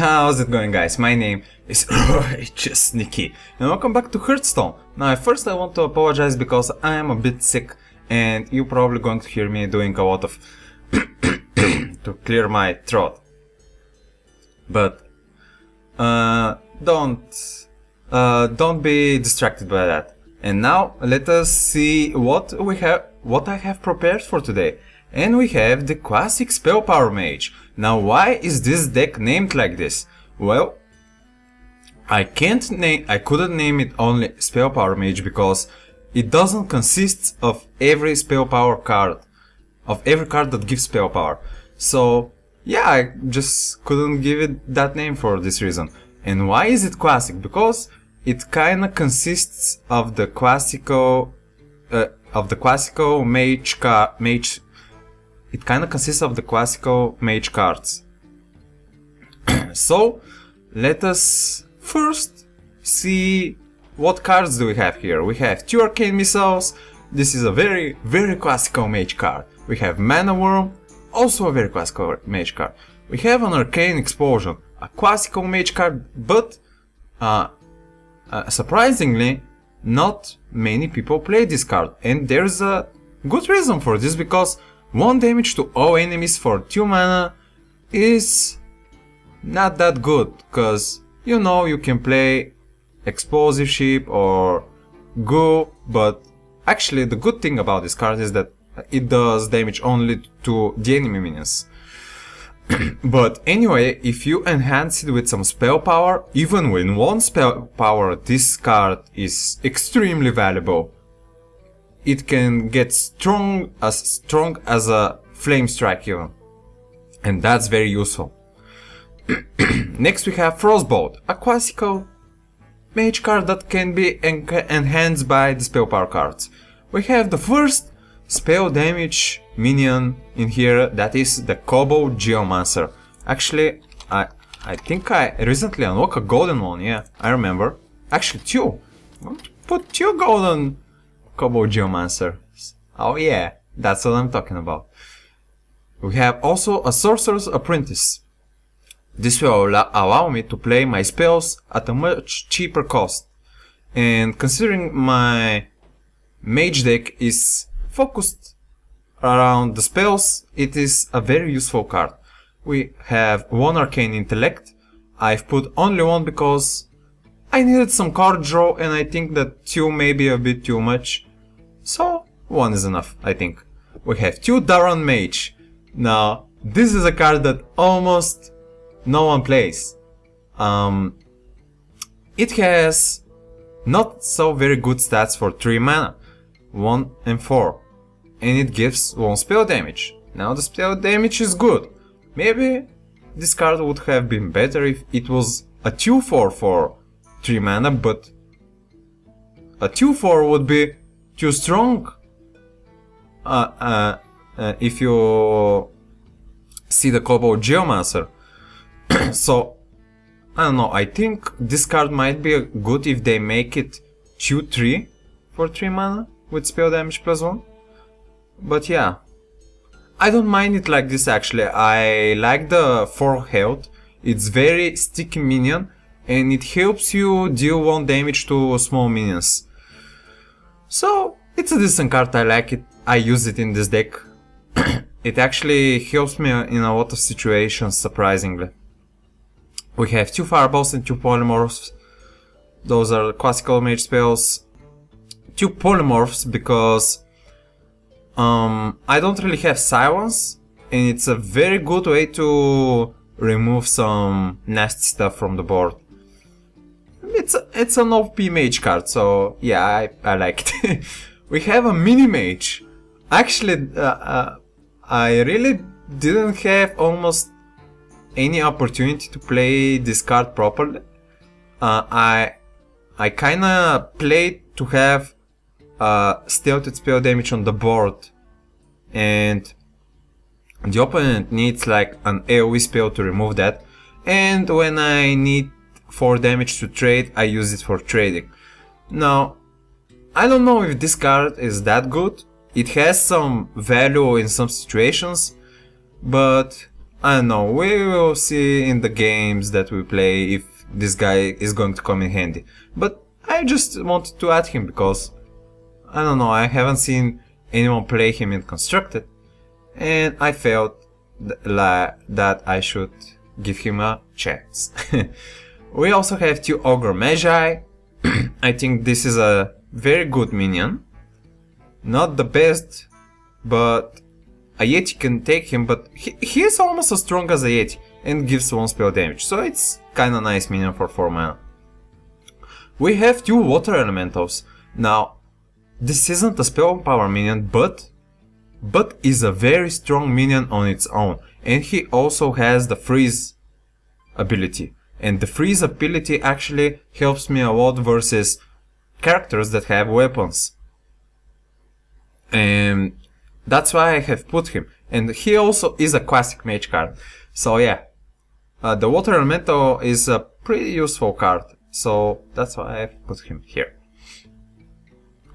How's it going, guys? My name is RighteousNicky and welcome back to Hearthstone. Now first I want to apologize because I am a bit sick and you're probably going to hear me doing a lot of to clear my throat. But don't be distracted by that. And now let us see what I have prepared for today. And we have the classic Spellpower Mage. Now why is this deck named like this? Well, I couldn't name it only Spellpower Mage because it doesn't consist of every spellpower card, of every card that gives spell power. So yeah, I just couldn't give it that name for this reason. And why is it classic? Because it kinda consists of the classical mage. It kinda consists of the classical mage cards. So let us first see what cards do we have here. We have 2 arcane missiles. This is a very classical mage card. We have mana wyrm, also a very classical mage card. We have an arcane explosion, a classical mage card, but surprisingly not many people play this card, and there's a good reason for this, because 1 damage to all enemies for 2 mana is not that good, because you know you can play explosive ship or goo, but actually the good thing about this card is that it does damage only to the enemy minions. But anyway, if you enhance it with some spell power, even with 1 spell power, this card is extremely valuable. It can get strong as a flame strike even, and that's very useful. Next we have Frostbolt, a classical mage card that can be enhanced by the spell power cards. We have the first spell damage minion in here, that is the Kobold Geomancer. Actually, I think I recently unlocked a golden one, yeah, I remember. Actually 2. I'm going to put 2 golden Kobold Geomancer. Oh yeah, that's what I'm talking about. We have also a Sorcerer's Apprentice. This will allow me to play my spells at a much cheaper cost. And considering my mage deck is focused around the spells, it is a very useful card. We have 1 Arcane Intellect. I've put only 1 because I needed some card draw, and I think that 2 may be a bit too much, so 1 is enough, I think. We have 2 Daron Mage. Now, this is a card that almost no one plays. It has not so very good stats for 3 mana, 1 and 4, and it gives 1 spell damage. Now the spell damage is good. Maybe this card would have been better if it was a 2/4 for 3 mana, but a 2/4 would be too strong. If you see the Kobold Geomancer. So I don't know, I think this card might be good if they make it 2/3 for 3 mana with spell damage +1. But yeah, I don't mind it like this actually. I like the 4 health. It's very sticky minion, and it helps you deal 1 damage to small minions. So it's a decent card, I like it. I use it in this deck. It actually helps me in a lot of situations, surprisingly. We have 2 Fireballs and 2 Polymorphs. Those are classical mage spells. 2 Polymorphs because I don't really have Silence, and it's a very good way to remove some nasty stuff from the board. It's an OP mage card, so yeah, I like it. We have a mini mage. Actually, I really didn't have almost any opportunity to play this card properly. I kinda played to have stealthed spell damage on the board, and the opponent needs like an AoE spell to remove that, and when I need 4 damage to trade, I use it for trading. Now, I don't know if this card is that good. It has some value in some situations, but I don't know, we will see in the games that we play if this guy is going to come in handy. But I just wanted to add him because, I don't know, I haven't seen anyone play him in Constructed, and I felt that I should give him a chance. We also have 2 Ogre Magi. I think this is a very good minion. Not the best, but a Yeti can take him, but he is almost as strong as a Yeti and gives 1 spell damage, so it's kinda nice minion for 4 mana. We have 2 Water Elementals. Now, this isn't a Spellpower minion, but is a very strong minion on its own, and he also has the Freeze ability. And the Freeze ability actually helps me a lot versus characters that have weapons. And that's why I have put him. And he also is a classic mage card. So yeah, the Water Elemental is a pretty useful card. So that's why I have put him here.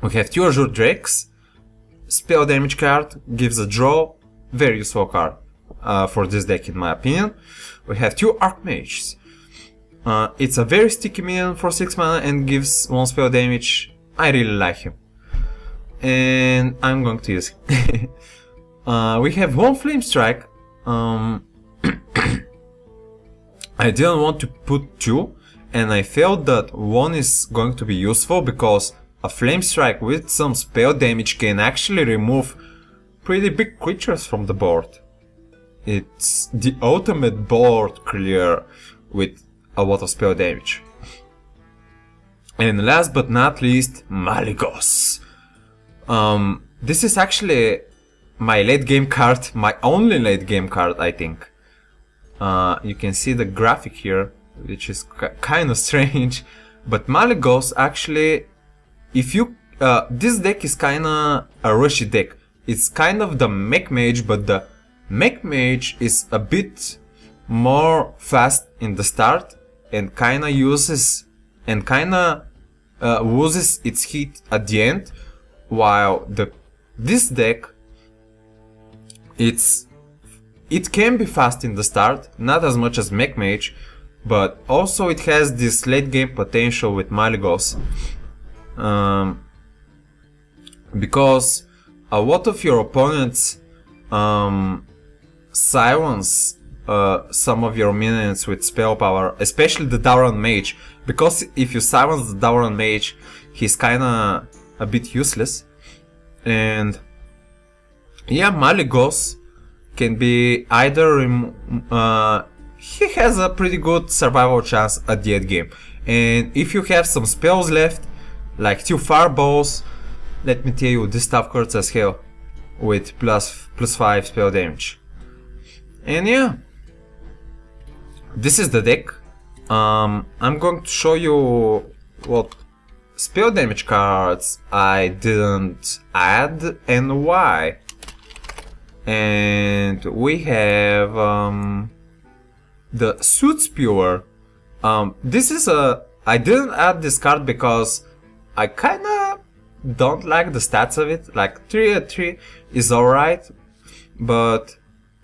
We have 2 Azure Drakes. Spell damage card, gives a draw. Very useful card for this deck in my opinion. We have 2 Archmages. It's a very sticky minion for 6 mana and gives 1 spell damage. I really like him. And I'm going to use him. We have 1 Flame Strike. I didn't want to put 2, and I felt that 1 is going to be useful because a Flame Strike with some spell damage can actually remove pretty big creatures from the board. It's the ultimate board clear with a lot of spell damage. And last but not least, Malygos. This is actually my late game card, my only late game card, I think. You can see the graphic here, which is kind of strange, but Malygos actually, if you this deck is kinda a rushy deck. It's kind of the Mech Mage, but the Mech Mage is a bit more fast in the start and kinda uses and kinda loses its heat at the end, while this deck it can be fast in the start, not as much as Mech Mage, but also it has this late game potential with Malygos. Because a lot of your opponents silence some of your minions with spell power, especially the Dauran Mage, because if you silence the Dauran Mage, he's kinda a bit useless. And yeah, Malygos can be either he has a pretty good survival chance at the end game, and if you have some spells left, like 2 Fireballs, let me tell you, this stuff hurts as hell with +5 spell damage. And yeah, this is the deck. I'm going to show you what spell damage cards I didn't add and why. And we have the Suit Spewer. This is I didn't add this card because I kinda don't like the stats of it. Like 3/3 is alright, but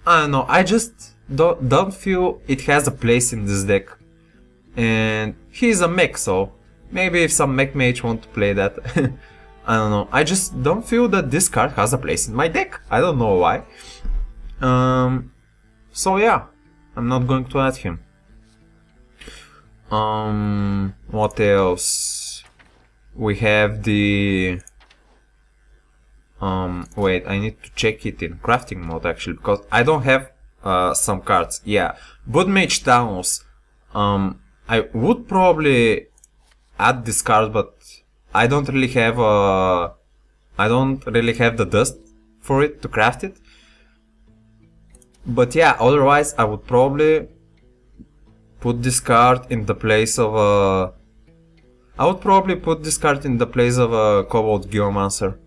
I don't know, I just don't feel it has a place in this deck. And he's a mech, so maybe if some Mech Mage want to play that, I don't know. I just don't feel that this card has a place in my deck. I don't know why. So yeah, I'm not going to add him. What else? We have the... wait, I need to check it in crafting mode actually, because I don't have some cards. Yeah, Blood Mage Thanos. I would probably add this card, but I don't really have the dust for it to craft it. But yeah, otherwise I would probably put this card in the place of a... I would probably put this card in the place of a Kobold Geomancer.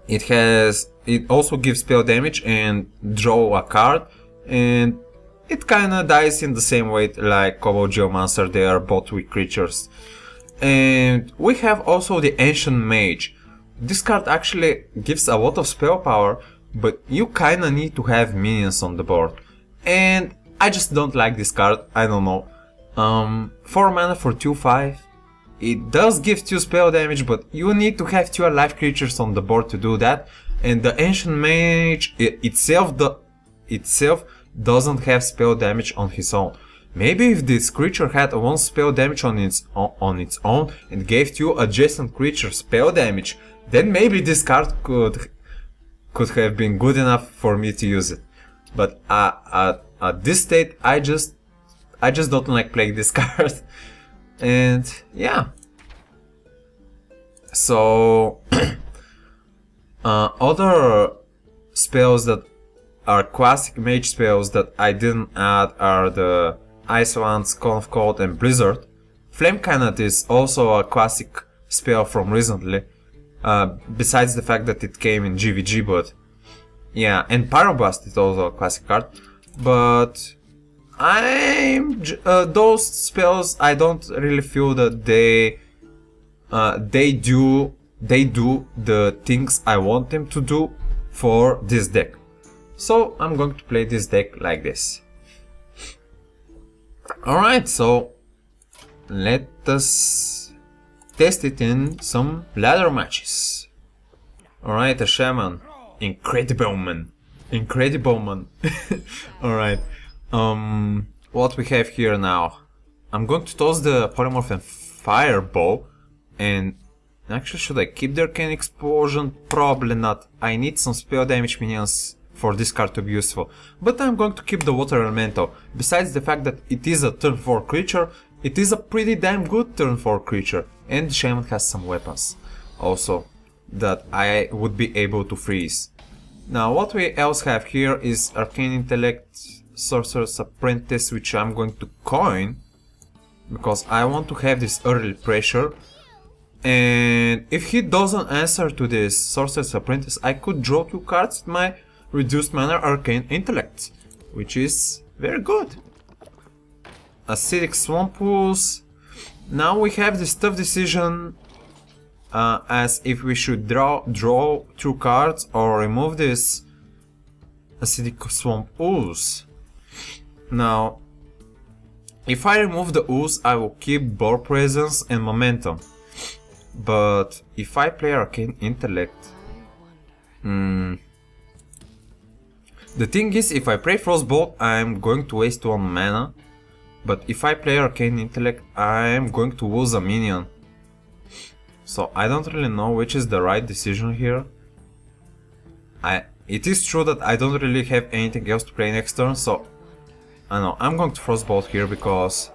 It also gives spell damage and draw a card, and it kinda dies in the same way like Kobold Geomancer. They are both weak creatures. And we have also the Ancient Mage. This card actually gives a lot of spell power, but you kinda need to have minions on the board. And I just don't like this card, I don't know. 4 mana for 2/5. It does give 2 spell damage, but you need to have 2 alive creatures on the board to do that. And the Ancient Mage itself doesn't have spell damage on his own. Maybe if this creature had 1 spell damage on its own and gave 2 adjacent creatures spell damage, then maybe this card could have been good enough for me to use it. But at this state, I just don't like playing this card. And yeah. So other spells that are classic mage spells that I didn't add are the Ice Ones, Cone of Cold and Blizzard. Flame Cannon is also a classic spell from recently, besides the fact that it came in GVG, but yeah, and Pyroblast is also a classic card. But those spells, I don't really feel that they do the things I want them to do for this deck. So I'm going to play this deck like this. Alright, so let us test it in some ladder matches. Alright, a Shaman. Incredible man. Alright. What we have here now. I'm going to toss the Polymorph and Fireball. And actually, should I keep the Arcane Explosion? Probably not. I need some spell damage minions for this card to be useful. But I'm going to keep the Water Elemental. Besides the fact that it is a turn 4 creature, it is a pretty damn good turn 4 creature. And Shaman has some weapons also that I would be able to freeze. Now what we else have here is Arcane Intellect, Sorcerer's Apprentice, which I'm going to coin because I want to have this early pressure. And if he doesn't answer to this Sorcerer's Apprentice, I could draw 2 cards with my reduced mana Arcane Intellect, which is very good. Acidic Swamp Ooze. Now we have this tough decision as if we should draw 2 cards or remove this Acidic Swamp Ooze. Now, if I remove the Ooze, I will keep Board Presence and Momentum. But if I play Arcane Intellect, the thing is, if I play Frostbolt, I'm going to waste 1 mana. But if I play Arcane Intellect, I'm going to lose a minion. So I don't really know which is the right decision here. It is true that I don't really have anything else to play next turn, so I know I'm going to Frostbolt here because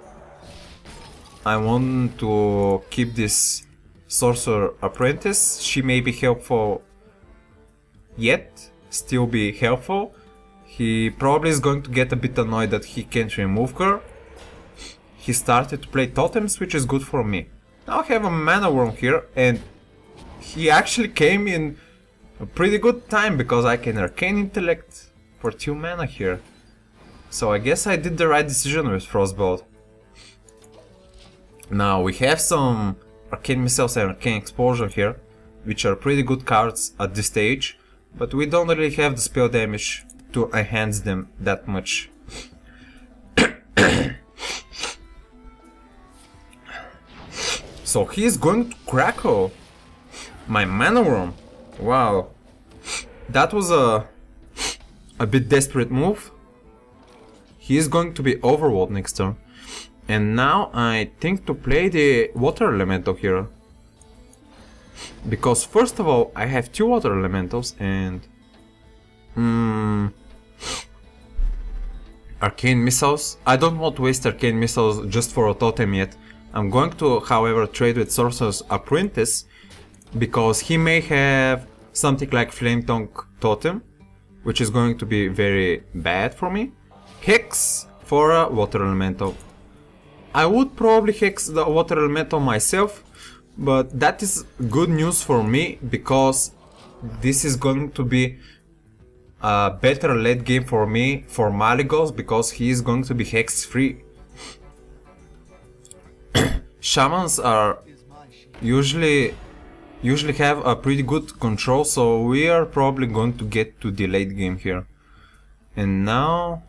I want to keep this Sorcerer Apprentice. She may be helpful yet, still be helpful. He probably is going to get a bit annoyed that he can't remove her. He started to play Totems, which is good for me. Now I have a Mana Worm here, and he actually came in a pretty good time because I can Arcane Intellect for 2 mana here. So I guess I did the right decision with Frostbolt. Now we have some Arcane Missiles and Arcane Explosion here, which are pretty good cards at this stage, but we don't really have the spell damage to enhance them that much. So he is going to Crackle my Mana Worm. Wow, that was a bit desperate move. He is going to be Overworld next turn. And now I think to play the Water Elemental here. Because first of all, I have 2 Water Elementals and Arcane Missiles. I don't want to waste Arcane Missiles just for a totem yet. I'm going to, however, trade with Sorcerer's Apprentice because he may have something like Flame Tongue Totem, which is going to be very bad for me. Hex for a Water Elemental. I would probably Hex the Water Elemental myself, but that is good news for me because this is going to be a better late game for me for Malygos because he is going to be Hex free. Shamans are usually usually have a pretty good control, so we are probably going to get to the late game here. And now...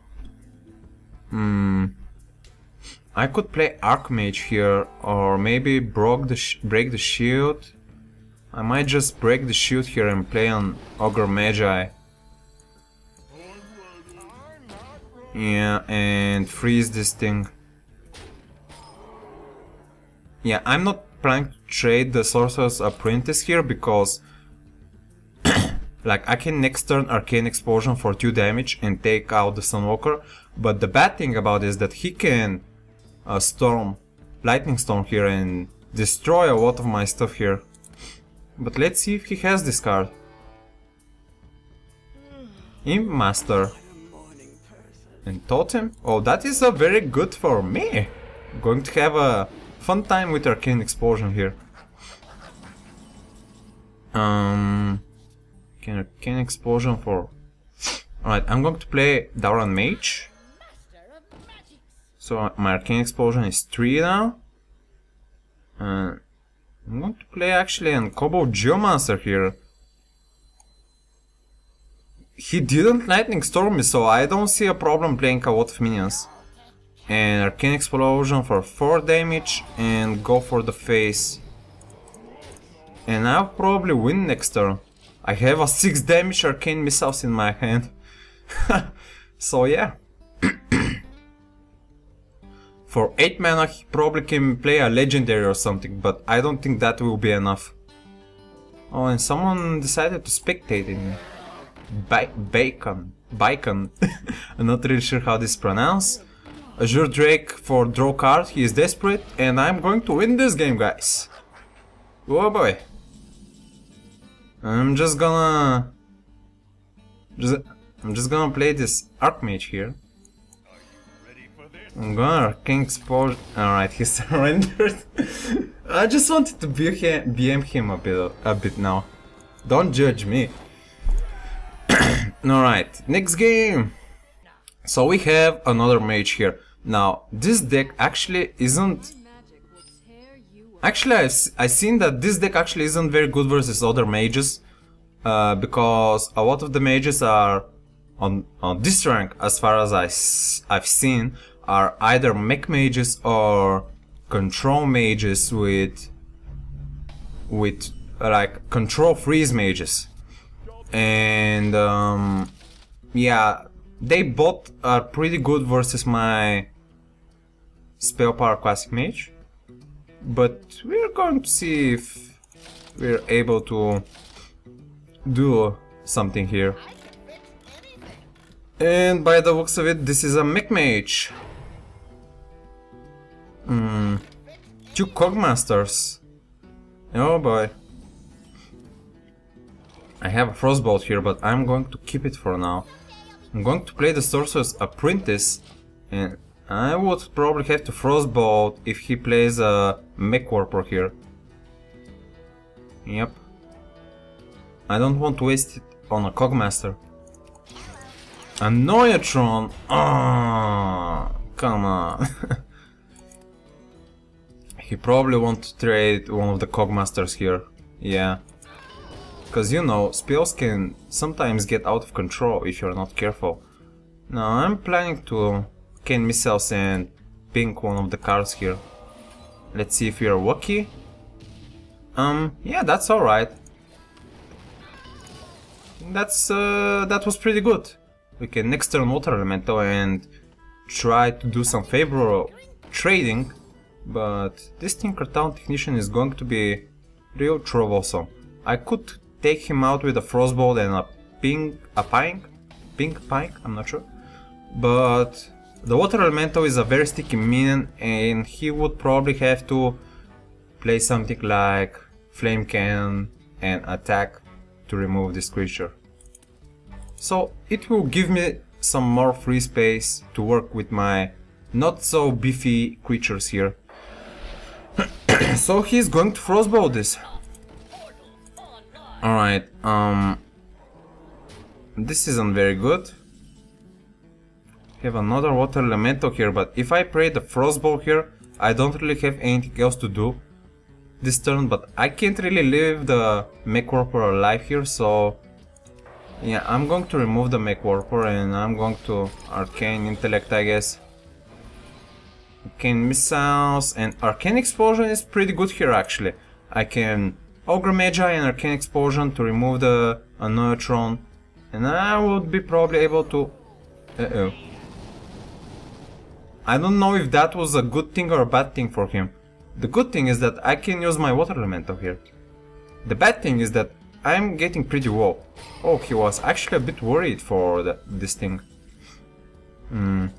I could play Archmage here, or maybe break the shield. I might just break the shield here and play on Ogre Magi. Yeah, and freeze this thing. Yeah, I'm not planning to trade the Sorcerer's Apprentice here because like I can next turn Arcane Explosion for 2 damage and take out the Sunwalker, but the bad thing about it is that he can Lightning Storm here and destroy a lot of my stuff here. But let's see if he has this card. Imp Master and Totem. Oh, that is a very good for me. I'm going to have a fun time with Arcane Explosion here. Arcane Explosion for... Alright, I'm going to play Dauran Mage. So my Arcane Explosion is 3 now. I'm going to play actually an Combo Geomancer here. He didn't Lightning Storm me, so I don't see a problem playing a lot of minions. And Arcane Explosion for 4 damage and go for the face. And I'll probably win next turn. I have a 6 damage Arcane Missiles in my hand. So yeah. For 8 mana he probably can play a legendary or something, but I don't think that will be enough. Oh, and someone decided to spectate in me. Bacon. I'm not really sure how this is pronounced. Azure Drake for draw card, he is desperate, and I'm going to win this game, guys. Oh boy. I'm just gonna play this Archmage here. I'm gonna Arcane Explosion. Alright, he surrendered. I just wanted to BM him a bit now. Don't judge me. Alright, next game. So we have another mage here. Now, this deck actually isn't... Actually, I've seen that this deck actually isn't very good versus other mages. Because a lot of the mages are on this rank, as far as I've seen, are either mech mages or control mages with like control freeze mages. And yeah, they both are pretty good versus my Spellpower Classic Mage. But we're going to see if we're able to do something here. And by the looks of it, this is a mech mage. 2 Cogmasters. Oh boy. I have a Frostbolt here, but I'm going to keep it for now. I'm going to play the Sorcerer's Apprentice, and I would probably have to Frostbolt if he plays a Mech Warper here. Yep. I don't want to waste it on a Cogmaster. A Noyatron! Ah, come on. He probably wants to trade one of the Cogmasters here. Yeah. Because you know, spells can sometimes get out of control if you're not careful. Now I'm planning to Arcane Missiles and pink one of the cards here. Let's see if we are lucky. Yeah, that's alright. That was pretty good. We can next turn Water Elemental and try to do some favorable trading. But this Tinkertown Technician is going to be real troublesome. I could take him out with a Frostbolt and a pink pike, I'm not sure. But the Water Elemental is a very sticky minion, and he would probably have to play something like Flame Cannon and attack to remove this creature. So it will give me some more free space to work with my not so beefy creatures here. So he's going to Frostbolt this. Alright, this isn't very good. Have another Water Elemental here, but if I play the Frostbolt here, I don't really have anything else to do. this turn, but I can't really leave the Mech Warper alive here, so yeah, I'm going to remove the Mech Warper and I'm going to Arcane Intellect, I guess. Arcane Missiles and Arcane Explosion is pretty good here actually. I can Ogre Magi and Arcane Explosion to remove the Neutron, and I would be probably able to... Uh-oh. I don't know if that was a good thing or a bad thing for him. The good thing is that I can use my Water Elemental here. The bad thing is that I'm getting pretty low. Oh, he was actually a bit worried for this thing. Alright,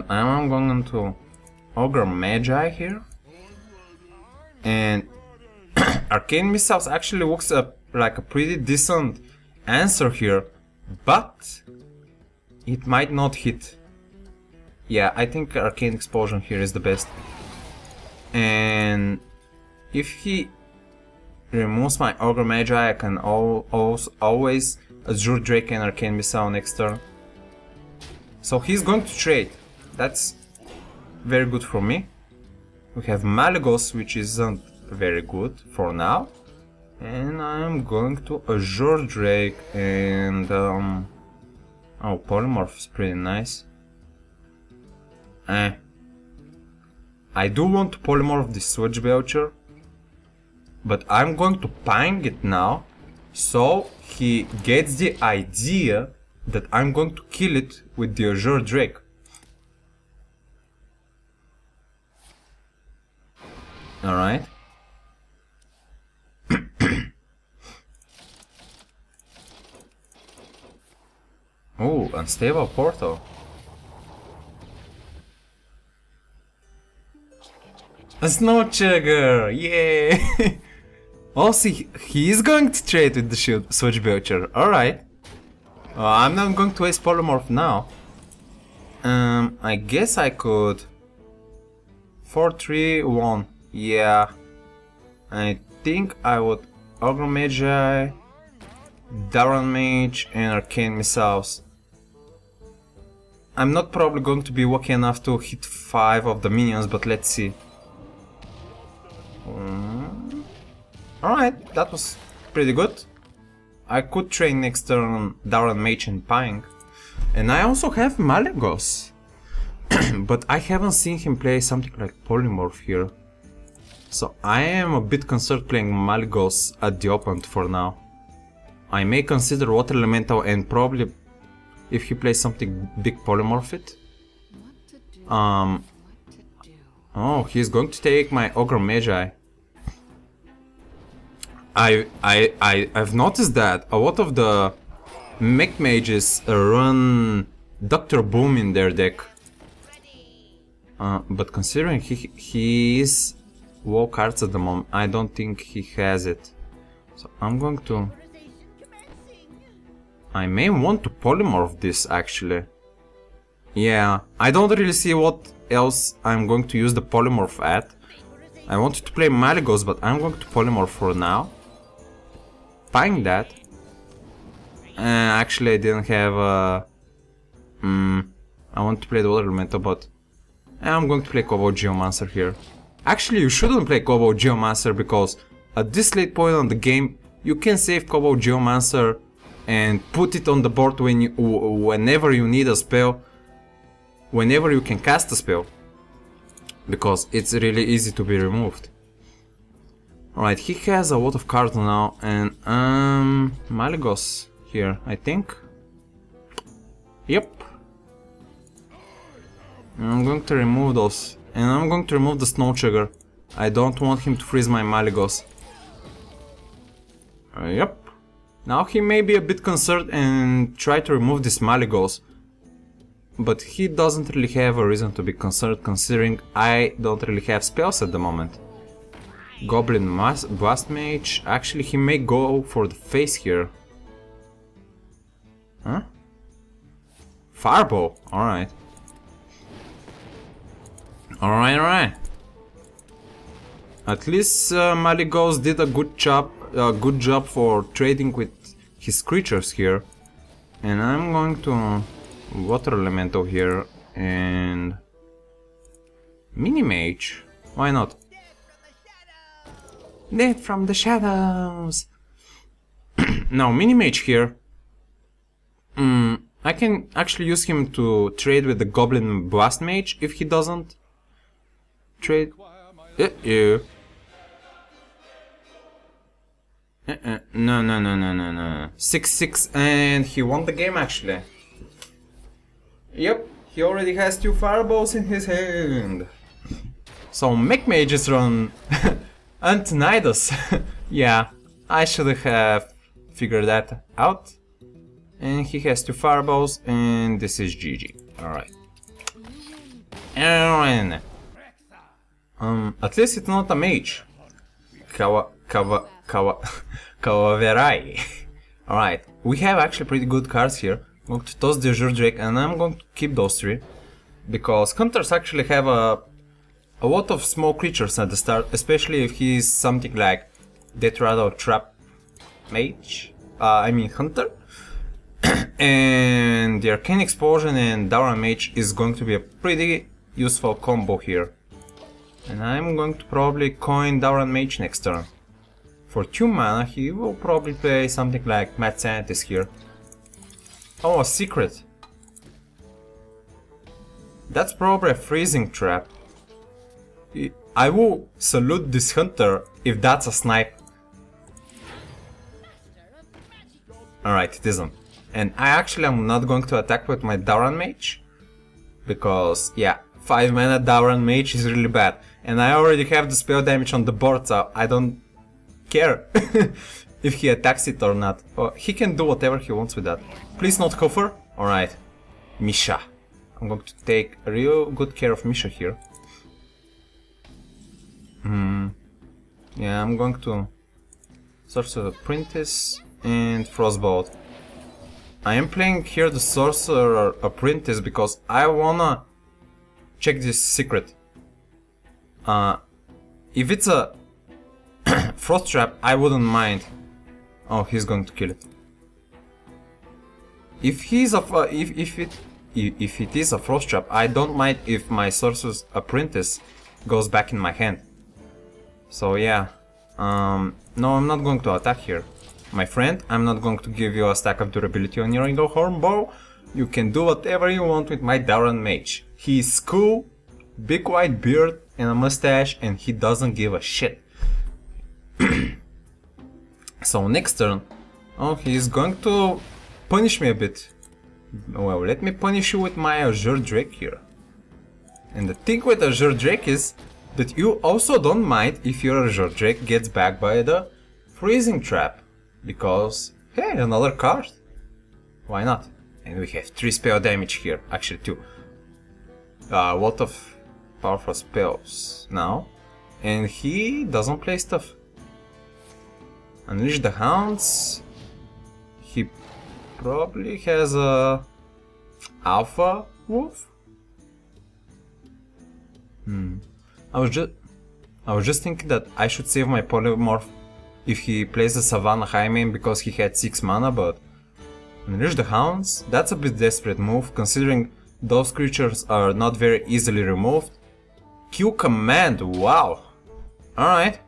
I'm going to Ogre Magi here. And Arcane Missiles actually looks like a pretty decent answer here, but it might not hit. Yeah, I think Arcane Explosion here is the best. And if he removes my Ogre Magi, I can always Azure Drake and Arcane Missile next turn. So he's going to trade. That's very good for me. We have Malygos, which isn't very good for now. And I'm going to Azure Drake and... oh, Polymorph is pretty nice. I do want to Polymorph this Switchbelcher, but I'm going to Pang it now, so he gets the idea that I'm going to kill it with the Azure Drake. Alright. Oh, Unstable Portal. A Snow Chugger! Yay! Also, he is going to trade with the Switchbelcher. Alright. I'm not going to waste Polymorph now. I guess I could... 4-3-1. Yeah. I think I would Ogre Magi, Darren Mage and Arcane Missiles. I'm not probably going to be lucky enough to hit 5 of the minions, but let's see. Alright, that was pretty good. I could train next turn Darren Mage and Pang. And I also have Malygos. But I haven't seen him play something like Polymorph here. So I am a bit concerned playing Malygos at the open for now. I may consider Water Elemental and probably if he plays something big Polymorph it. Oh, he's going to take my Ogre Magi. I've noticed that a lot of the Mech Mages run Dr. Boom in their deck. But considering he is low cards at the moment, I don't think he has it. So I'm going to... I may want to Polymorph this actually. Yeah, I don't really see what else I'm going to use the Polymorph at. I wanted to play Malygos, but I'm going to Polymorph for now. Buying that. Actually I didn't have a... I want to play the Water Elemental, but I'm going to play Kobold Geomancer here. Actually, you shouldn't play Kobold Geomancer because at this late point on the game, you can save Kobold Geomancer and put it on the board whenever you need a spell, whenever you can cast a spell, because it's really easy to be removed. Alright, he has a lot of cards now, and Malygos here, I think. Yep. I'm going to remove those, and I'm going to remove the Snow Chugger. I don't want him to freeze my Malygos. Yep. Now he may be a bit concerned and try to remove this Malygos, but he doesn't really have a reason to be concerned considering I don't really have spells at the moment. Goblin Blast Mage, actually he may go for the face here. Huh? Fireball, alright. Alright. At least Malygos did a good job for trading with his creatures here. And I'm going to Water Elemental here and Mini Mage. Why not? Death from the shadows! Now, Mini-Mage here. I can actually use him to trade with the Goblin Blast Mage if he doesn't trade. No. 6-6, and he won the game actually. Yep, he already has 2 fireballs in his hand. So Mech Mages run Antonidas. Yeah, I should have figured that out. And he has 2 fireballs, and this is GG. Alright. Aaron. At least it's not a mage. Kawaverai. Alright, we have actually pretty good cards here. I'm going to toss the Azure Drake, and I'm going to keep those 3. Because hunters actually have a lot of small creatures at the start, especially if he's something like Death Trap Mage. I mean Hunter. And the Arcane Explosion and Dauran Mage is going to be a pretty useful combo here. And I'm going to probably coin Dauran Mage next turn. For 2 mana he will probably play something like Mad Scientist here. Oh, a secret. That's probably a freezing trap. I will salute this hunter if that's a snipe. Alright, it isn't. And I actually am not going to attack with my Dauran Mage. Because, yeah, 5 mana Dauran Mage is really bad. And I already have the spell damage on the board, so I don't care if he attacks it or not. He can do whatever he wants with that. Please not Hofer. Alright. Misha. I'm going to take real good care of Misha here. Yeah, I'm going to Sorcerer Apprentice and Frostbolt. I am playing here the Sorcerer Apprentice because I wanna check this secret. If it's a Frost Trap, I wouldn't mind. Oh, he's going to kill it. If it is a Frost Trap, I don't mind if my Sorcerer's Apprentice goes back in my hand. So yeah, no, I'm not going to attack here. My friend, I'm not going to give you a stack of durability on your Horn Bow. You can do whatever you want with my Dauran Mage. He's cool, big white beard and a mustache, and he doesn't give a shit. So next turn, oh, he's going to punish me a bit. Well, let me punish you with my Azure Drake here. And the thing with Azure Drake is that you also don't mind if your Azure Drake gets back by the freezing trap. Because, hey, another card. Why not? And we have 3 spell damage here, actually 2. A lot of powerful spells now. And he doesn't play stuff. Unleash the Hounds. He probably has a Alpha Wolf. I was just thinking that I should save my Polymorph if he plays the Savannah Highmane because he had 6 mana, but Unleash the Hounds, that's a bit desperate move considering those creatures are not very easily removed. Q Command, wow! Alright.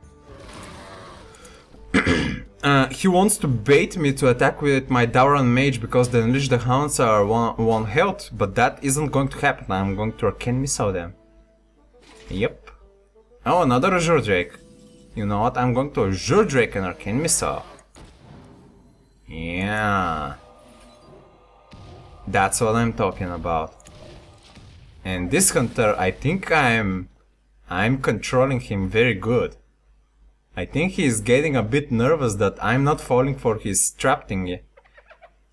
He wants to bait me to attack with my Dauran Mage because the Unleash the Hounds are 1 health, but that isn't going to happen. I'm going to Arcane Missile them. Yep. Oh, another Azure Drake. You know what? I'm going to Azure Drake and Arcane Missile. Yeah. That's what I'm talking about. And this hunter, I think I'm controlling him very good. I think he's getting a bit nervous that I'm not falling for his trap thingy.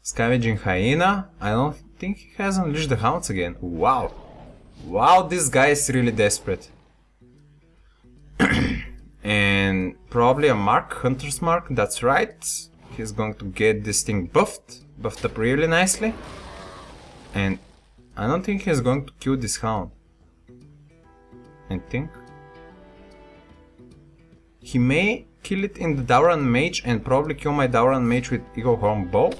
Scavenging Hyena? I don't think he has Unleashed the Hounds again. Wow. Wow, this guy is really desperate. And probably a mark, Hunter's Mark, that's right. He's going to get this thing buffed up really nicely. And I don't think he's going to kill this hound. I think. He may kill it in the Dauran Mage and probably kill my Dauran Mage with Eagle Horn Bow,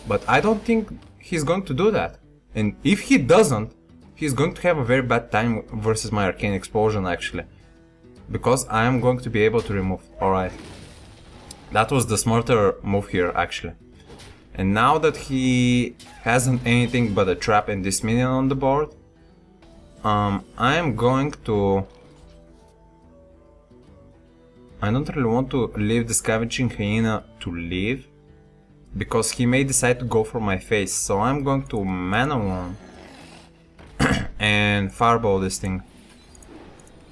but I don't think he's going to do that. And if he doesn't, he's going to have a very bad time versus my Arcane Explosion actually. because I am going to be able to remove. Alright. That was the smarter move here, actually. And now that he hasn't anything but a trap and this minion on the board, I am going to... I don't really want to leave the Scavenging Hyena to live, because he may decide to go for my face, so I'm going to Mana Wyrm and Fireball this thing.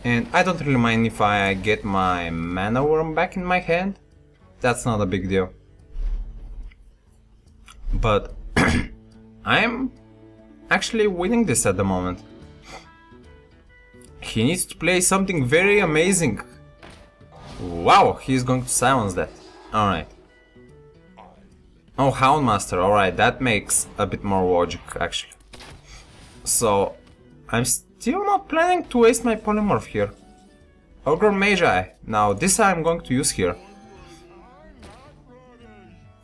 And I don't really mind if I get my Mana Wyrm back in my hand, that's not a big deal. But I'm actually winning this at the moment. He needs to play something very amazing. Wow, he's going to silence that. Alright. Oh, Houndmaster, alright, that makes a bit more logic actually. So, I'm still not planning to waste my polymorph here. Ogre Magi, now this I'm going to use here.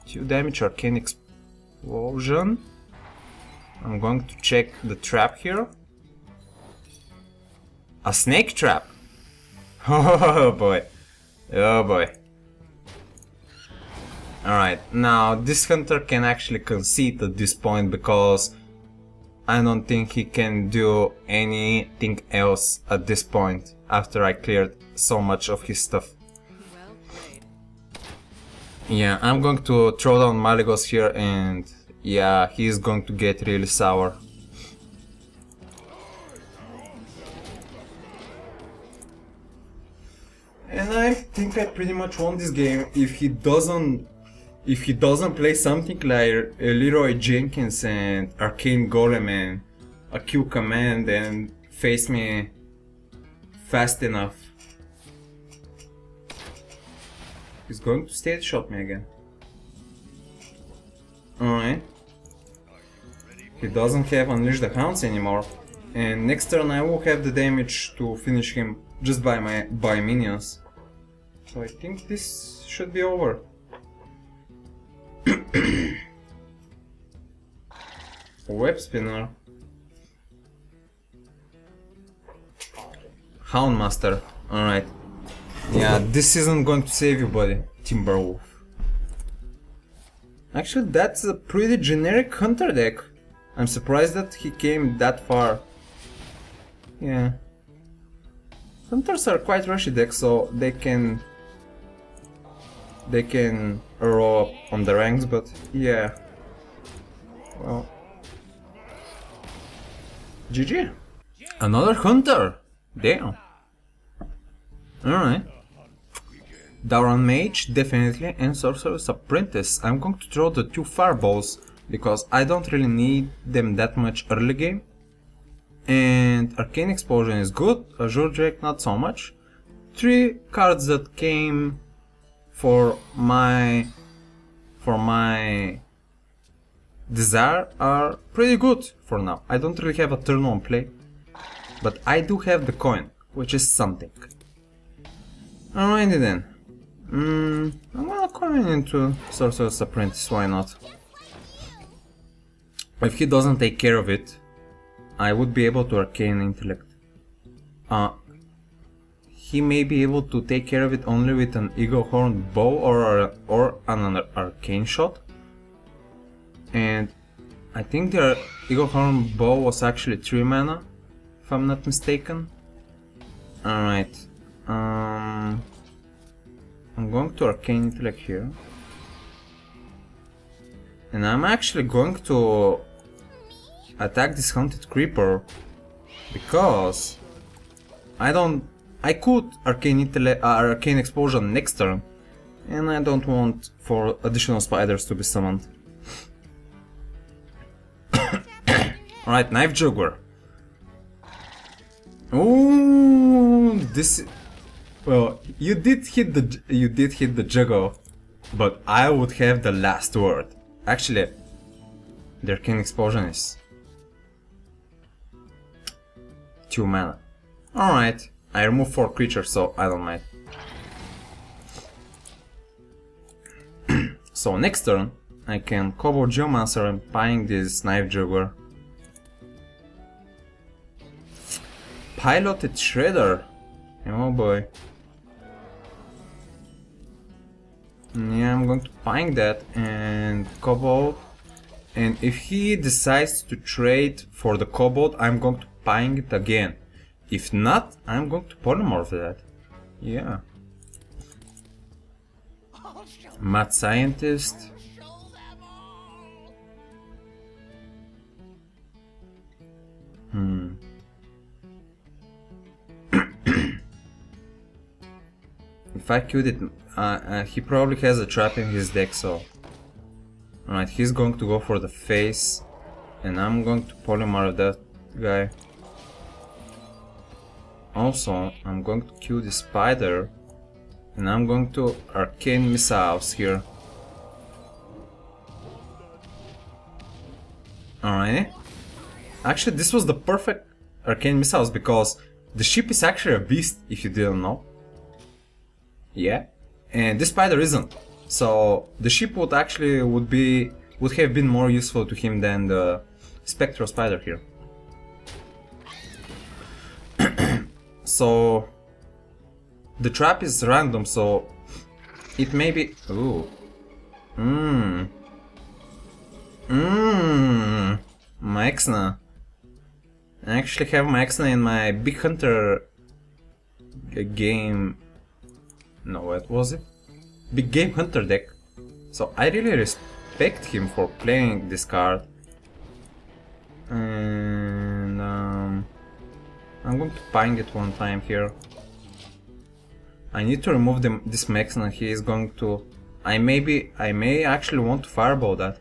2 damage Arcane Explosion. I'm going to check the trap here. A snake trap! Oh boy. Oh boy. Alright, now this hunter can actually concede at this point because I don't think he can do anything else at this point after I cleared so much of his stuff. Yeah, I'm going to throw down Malygos here and yeah, he's going to get really sour. And I think I pretty much won this game if he doesn't play something like Leroy Jenkins and Arcane Golem and a Q command and face me fast enough. He's going to stage shot me again. Alright. He doesn't have Unleash the Hounds anymore. And next turn I will have the damage to finish him just by minions. So I think this should be over. Web Spinner. Houndmaster. Alright. Yeah, this isn't going to save you, buddy. Timberwolf. Actually, that's a pretty generic hunter deck. I'm surprised that he came that far. Yeah. Hunters are quite rushy decks, so they can roll up on the ranks, but yeah. Well. GG. Another hunter! Damn. Alright. Dauran Mage, definitely, and Sorcerer's Apprentice. I'm going to throw the 2 fireballs, because I don't really need them that much early game. And Arcane Explosion is good, Azure Drake not so much. 3 cards that came for my desire are pretty good for now. I don't really have a turn 1 play, but I do have the coin, which is something. Alrighty then. I'm gonna coin into Sorcerer's Apprentice, why not? If he doesn't take care of it, I would be able to Arcane Intellect. He may be able to take care of it only with an Eagle Horn Bow or an Arcane Shot. And I think the Eagle Horn Bow was actually 3 mana, if I'm not mistaken. Alright. I'm going to Arcane Intellect here. And I'm actually going to attack this Haunted Creeper because I could Arcane Explosion next turn, and I don't want for additional spiders to be summoned. Alright, Knife Juggler. Ooh, this. Well, you did hit the juggle, but I would have the last word. Actually, the Arcane Explosion is 2 mana. Alright, I remove 4 creatures, so I don't mind. So next turn, I can Kobold Geomancer and buying this Knife Juggler. Piloted Shredder. Oh boy. Yeah, I'm going to ping that and Kobold. And if he decides to trade for the Kobold, I'm going to ping it again. If not, I'm going to polymorph that. Yeah. Mad Scientist. If I queued it, he probably has a trap in his deck, so... Alright, he's going to go for the face. And I'm going to polymorph that guy. Also, I'm going to queue the spider. And I'm going to arcane missiles here. Alright. Actually, this was the perfect arcane missiles because the ship is actually a beast, if you didn't know. Yeah, and this spider isn't. So the ship would have been more useful to him than the spectral spider here. So the trap is random, so it may be. Ooh. Maxna. I actually have Maxna in my Big Hunter game. No, what was it? Big Game Hunter deck. So I really respect him for playing this card. And I'm going to ping it one time here. I need to remove this Maxna. He is going to. I may actually want to fireball that.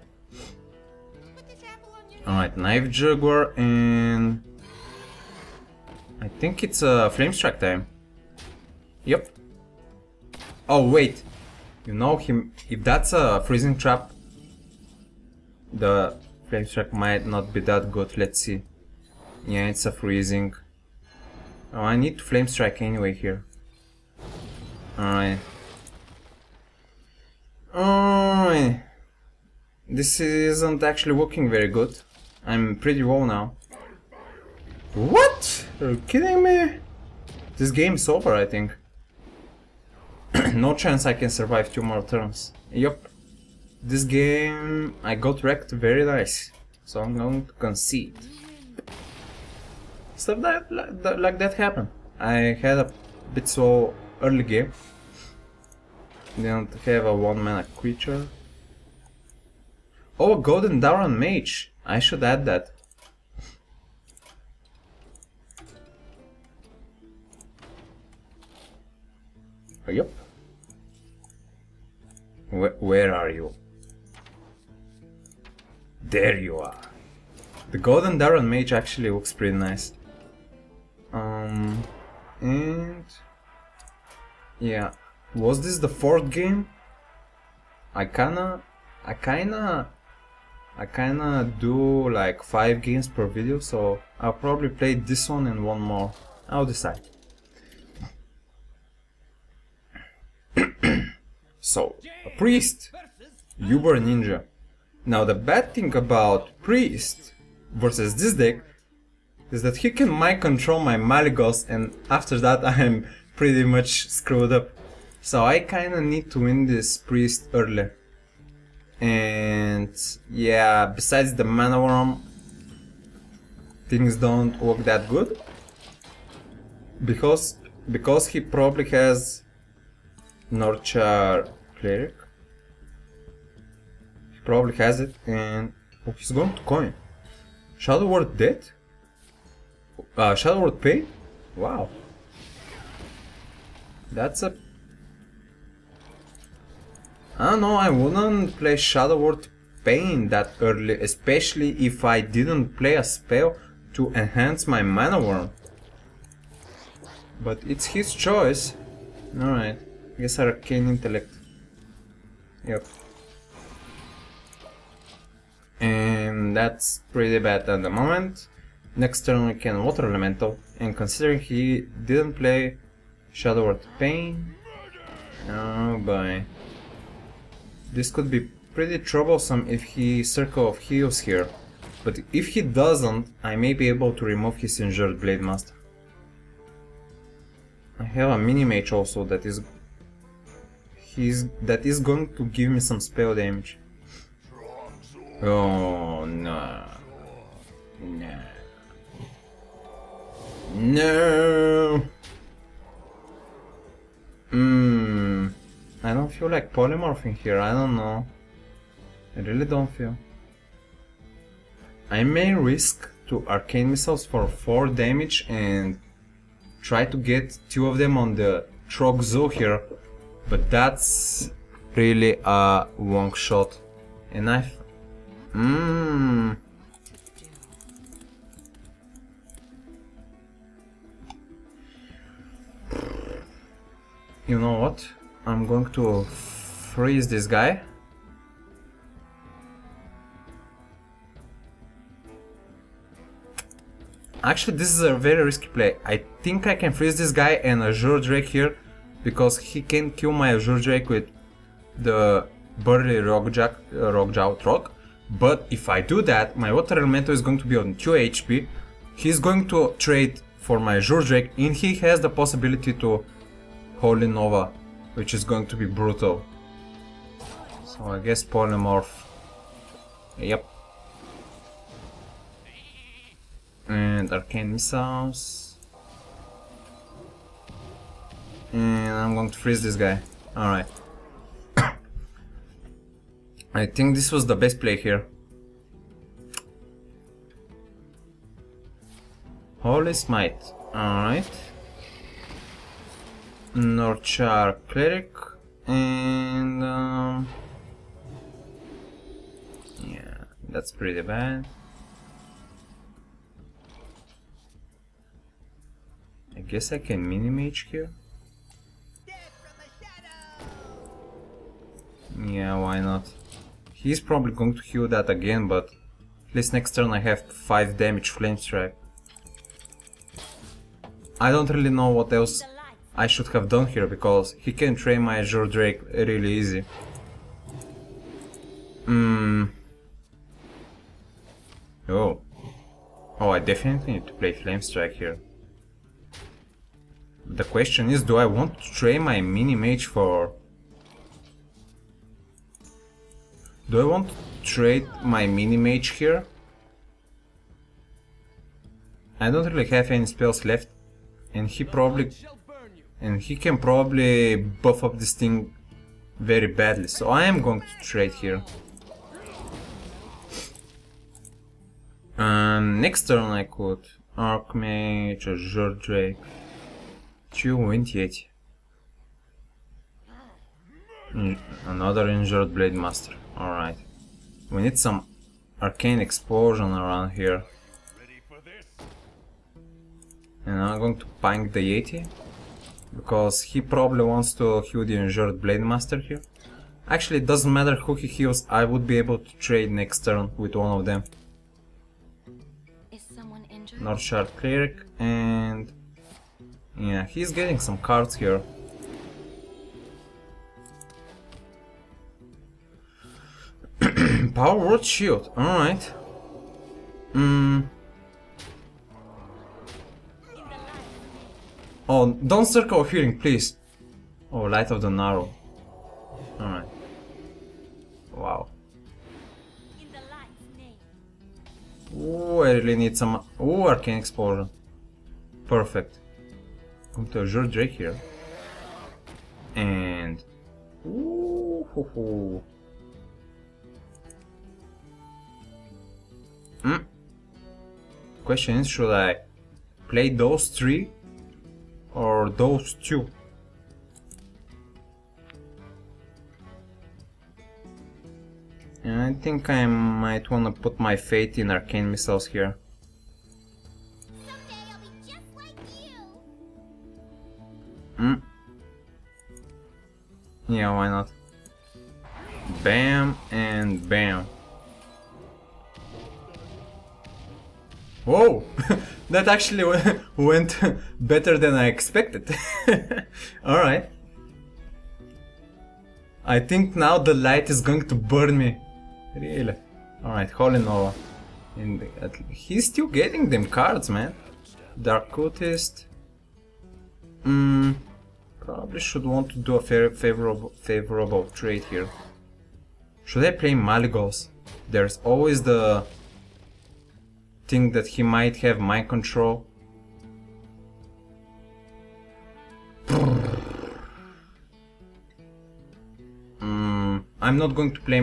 Alright, Knife Jaguar, and I think it's a Flame Strike time. Yep. Oh wait, you know him. If that's a freezing trap, the Flame Strike might not be that good. Let's see. Yeah, it's a freezing. Oh, I need to Flame Strike anyway here. Alright. Alright. This isn't actually working very good. I'm pretty low now. What? Are you kidding me? This game is over, I think. No chance I can survive 2 more turns. Yup. This game I got wrecked very nice. So I'm going to concede. Stuff like that happened. I had a bit slow early game. Didn't have a 1-mana creature. Oh, a Golden Daron Mage. I should add that. Oh, yep. Where are you? There you are. The Golden Daron Mage actually looks pretty nice. And yeah, was this the 4th game? I kinda do like 5 games per video, so I'll probably play this one and one more. I'll decide. So, a priest, Uber Ninja. Now the bad thing about priest versus this deck is that he can mind control my Malygos, and after that I'm pretty much screwed up. So I kinda need to win this priest early. And yeah, besides the mana wyrm, things don't look that good. Because he probably has Norchar Cleric. He probably has it, and oh, he's going to coin. Shadow Word dead? Shadow Word Pain? Wow. That's a... I don't know, I wouldn't play Shadow Word Pain that early, especially if I didn't play a spell to enhance my mana wyrm. But it's his choice. Alright, I guess Arcane Intellect. Yep. And that's pretty bad at the moment. Next turn we can Water Elemental, and considering he didn't play Shadow Word Pain, oh boy. This could be pretty troublesome if he Circle of Heals here. But if he doesn't, I may be able to remove his injured Blade Master. I have a mini mage also that is going to give me some spell damage. Oh no. No. No. I don't feel like polymorphing here, I don't know. I really don't feel. I may risk 2 arcane missiles for 4 damage and try to get 2 of them on the Trog Zoo here, but that's really a long shot. And you know what? I'm going to freeze this guy. Actually, this is a very risky play. I think I can freeze this guy and Azure Drake here, because he can kill my Azure Drake with the Burly Rockjaw Trog. But if I do that, my Water Elemental is going to be on 2 HP. He's going to trade for my Azure Drake, and he has the possibility to Holy Nova, which is going to be brutal. So I guess Polymorph. Yep. And Arcane Missiles. And I'm going to freeze this guy. Alright. I think this was the best play here. Holy Smite. Alright. Norchar Cleric. And yeah, that's pretty bad. I guess I can mini-mage here. Yeah, why not? He's probably going to heal that again, but at least next turn I have 5 damage Flame Strike. I don't really know what else I should have done here, because he can train my Azure Drake really easy. Oh, I definitely need to play Flame Strike here. The question is, do I want to train my mini mage for... Do I want to trade my mini mage here? I don't really have any spells left, and he can probably buff up this thing very badly, so I am going to trade here. Next turn I could Archmage, Azure Drake, 228. Another injured Blade Master. Alright. We need some Arcane Explosion around here. And I'm going to punk the Yeti, because he probably wants to heal the injured Blade Master here. Actually, it doesn't matter who he heals, I would be able to trade next turn with one of them. Northshard Cleric, and yeah, he's getting some cards here. Power Word Shield, alright. Oh, don't circle healing, please. Oh, Light of the Narrow. Alright. Wow. Ooh, I really need some... Ooh, Arcane Explosion. Perfect. Come to Azure Drake here. And... Ooh, hoo, hoo. Question is, should I play those 3 or those 2? And I think I might wanna put my faith in Arcane Missiles here. Someday I'll be just like you. Yeah, why not? Bam and bam. Whoa! That actually went better than I expected. Alright. I think now the light is going to burn me. Really? Alright, Holy Nova. He's still getting them cards, man. Dark Cultist. Probably should want to do a favorable trade here. Should I play Malygos? There's always the thing that he might have mind control. I'm not going to play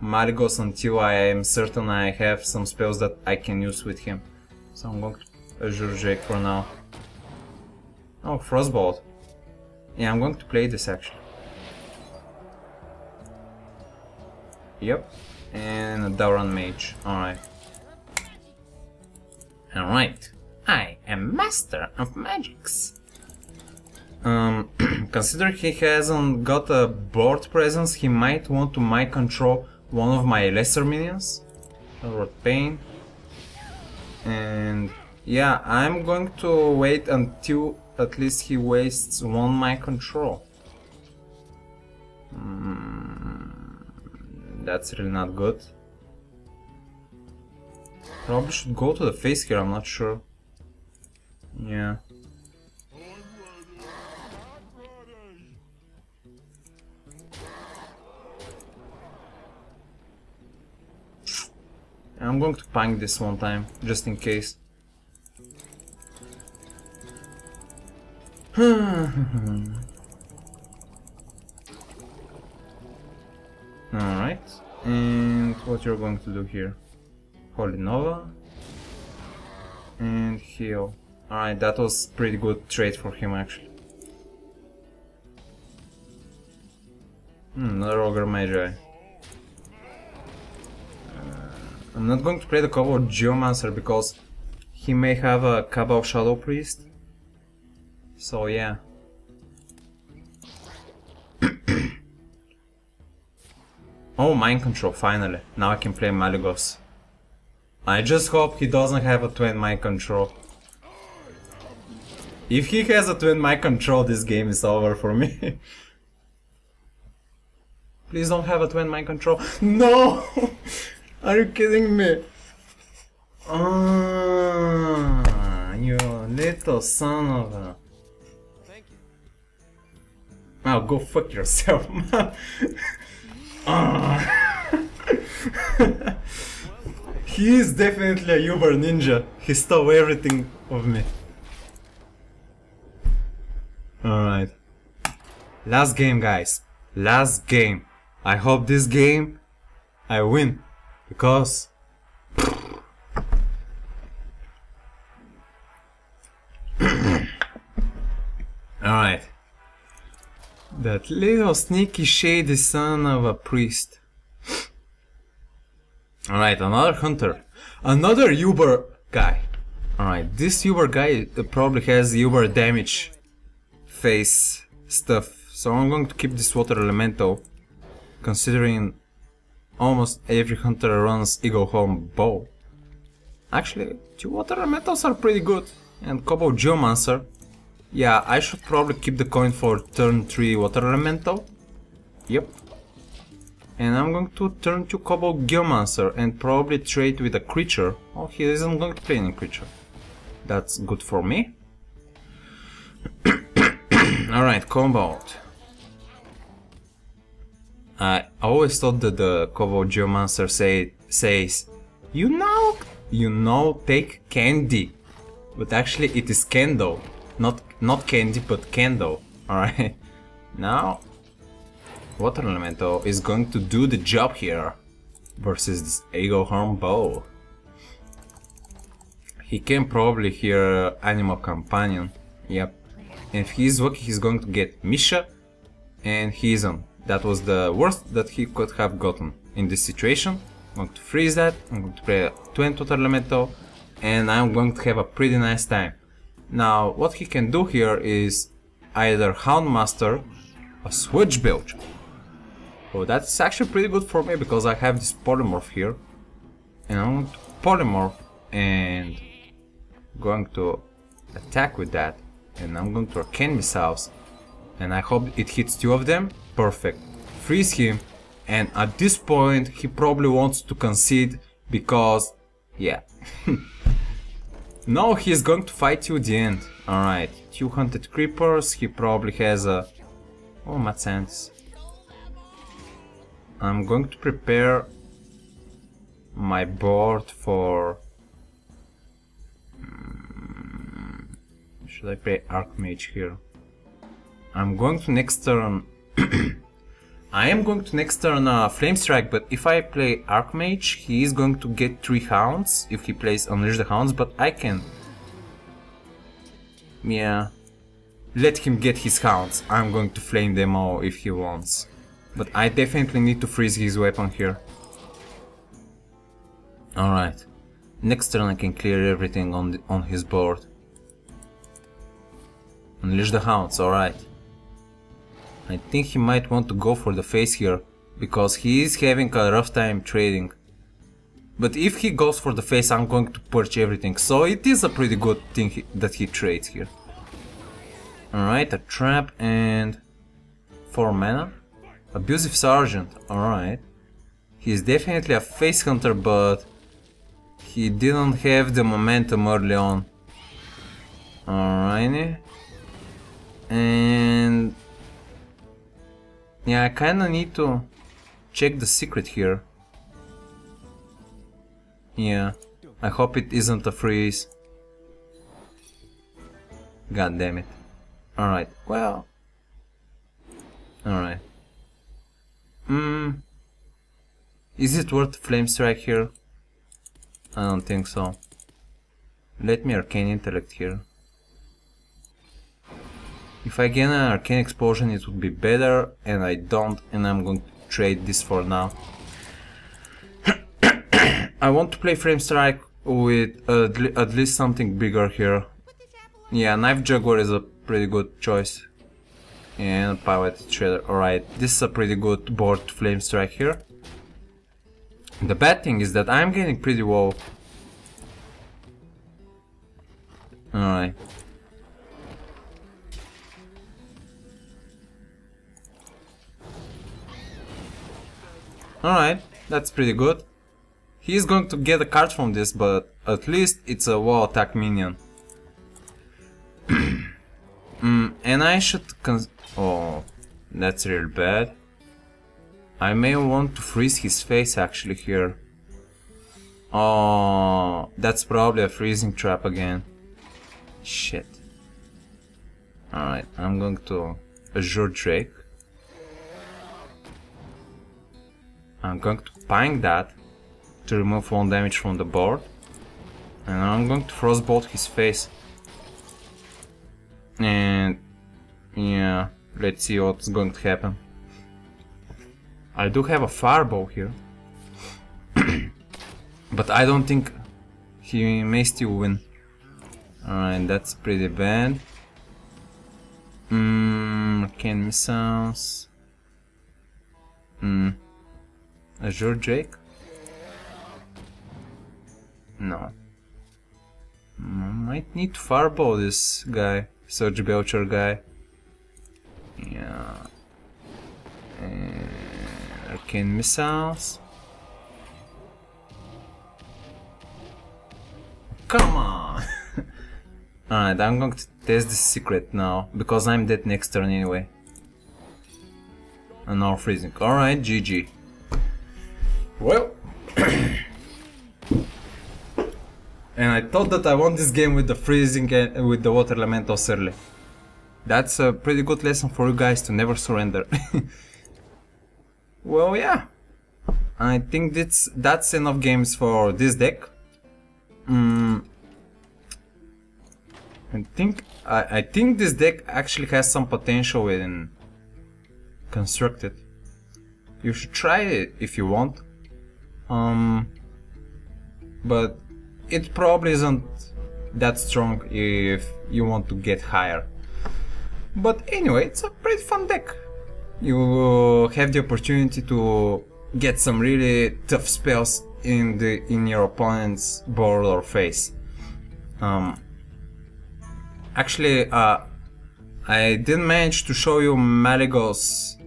Malygos until I am certain I have some spells that I can use with him. So I'm going to Azure Drake for now. Oh, Frostbolt. Yeah, I'm going to play this actually. Yep. And a Dauran Mage. Alright. Alright. I am master of magics. Considering he hasn't got a board presence, he might want to mind control one of my lesser minions. Lord Pain. And yeah, I'm going to wait until at least he wastes one mind control. That's really not good. Probably should go to the face here, I'm not sure. Yeah. I'm going to punk this one time, just in case. Alright, and what you're going to do here? Holy Nova and heal. Alright, that was pretty good trade for him actually. Another Ogre Magi. I'm not going to play the Cobalt Geomancer because he may have a Cabal Shadow Priest. So yeah. Oh, Mind Control, finally. Now I can play Malygos. I just hope he doesn't have a twin Mind Control. If he has a twin Mind Control, this game is over for me. Please don't have a twin Mind Control. No! Are you kidding me? You little son of a... Oh, go fuck yourself, man. He is definitely a Uber ninja. He stole everything of me. Alright. Last game, guys. Last game. I hope this game I win. Because... Alright. That little sneaky shady son of a priest. Alright, another hunter. Another Uber guy. Alright, this Uber guy probably has Uber damage face stuff. So I'm going to keep this water elemental. Considering almost every hunter runs Eagle Horn Bow. Actually, 2 water elementals are pretty good. And Cobalt Geomancer. Yeah, I should probably keep the coin for turn 3 water elemental. Yep. And I'm going to turn to Cobalt Geomancer and probably trade with a creature. Oh, he isn't going to play any creature. That's good for me. Alright, Cobalt. I always thought that the Cobalt Geomancer says, you know, take candy. But actually it is Kendo. Not candy, but Kendo. Alright. Now, Water Elemental is going to do the job here. Versus this Eagle Horn Bow. He can probably hear Animal Companion. Yep. And if he's lucky, he's going to get Misha. And he isn't. That was the worst that he could have gotten in this situation. I'm going to freeze that. I'm going to play a 20 Water Elemental. And I'm going to have a pretty nice time. Now, what he can do here is either Houndmaster or Switch Build. Oh, that's actually pretty good for me because I have this Polymorph here. And I'm going to Polymorph and going to attack with that. And I'm going to Arcane Missiles. And I hope it hits 2 of them. Perfect. Freeze him. And at this point, he probably wants to concede because, yeah. No, he's going to fight you at the end. Alright, 200 creepers, he probably has a... Oh, mad sands. I'm going to prepare my board for... Should I play Archmage here? I'm going to next turn... I am going to next turn Flame Strike, but if I play Archmage, he is going to get 3 Hounds if he plays Unleash the Hounds, but I can... Yeah... Let him get his Hounds. I'm going to flame them all if he wants. But I definitely need to freeze his weapon here. Alright. Next turn I can clear everything on his board. Unleash the Hounds, alright. I think he might want to go for the face here, because he is having a rough time trading. But if he goes for the face, I'm going to purge everything, so it is a pretty good thing that he trades here. Alright, a trap and 4 mana. Abusive Sergeant, alright. He is definitely a face hunter, but he didn't have the momentum early on. Alrighty. And... yeah, I kinda need to check the secret here. Yeah, I hope it isn't a freeze. God damn it. Alright, well... Alright. Is it worth Flame Strike here? I don't think so. Let me Arcane Intellect here. If I get an Arcane Explosion it would be better, and I don't, and I'm going to trade this for now. I want to play Flame Strike with at least something bigger here. Yeah, Knife Jaguar is a pretty good choice. And Pilot Shredder, alright, this is a pretty good board to Flame Strike here. The bad thing is that I'm getting pretty low. Alright. Alright, that's pretty good. He's going to get a card from this, but at least it's a wall attack minion. And I should oh, that's real bad. I may want to freeze his face actually here. Oh, that's probably a freezing trap again. Shit. Alright, I'm going to Azure Drake. I'm going to Pine that to remove 1 damage from the board. And I'm going to Frostbolt his face. And yeah, let's see what's going to happen. I do have a Fireball here. But I don't think he may still win. Alright, that's pretty bad. Arcane Missiles. Azure Drake? No. Might need to Fireball this guy. Surge Belcher guy. Yeah. And Arcane Missiles. Come on! Alright, I'm going to test this secret now, because I'm dead next turn anyway. And now freezing. Alright, GG. Well... And I thought that I won this game with the freezing and with the water elementals early. That's a pretty good lesson for you guys to never surrender. Well, yeah. I think that's enough games for this deck. I think this deck actually has some potential when constructed. You should try it if you want. But it probably isn't that strong if you want to get higher. But anyway, it's a pretty fun deck. You have the opportunity to get some really tough spells in your opponent's board or face. Actually, I didn't manage to show you Malygos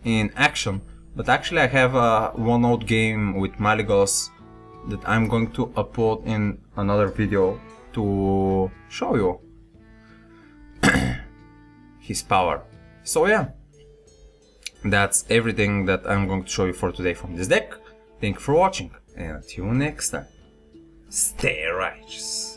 in action, but actually I have a 1-0 game with Malygos that I'm going to upload in another video to show you his power. So yeah, that's everything that I'm going to show you for today from this deck. Thank you for watching, and until next time, stay righteous.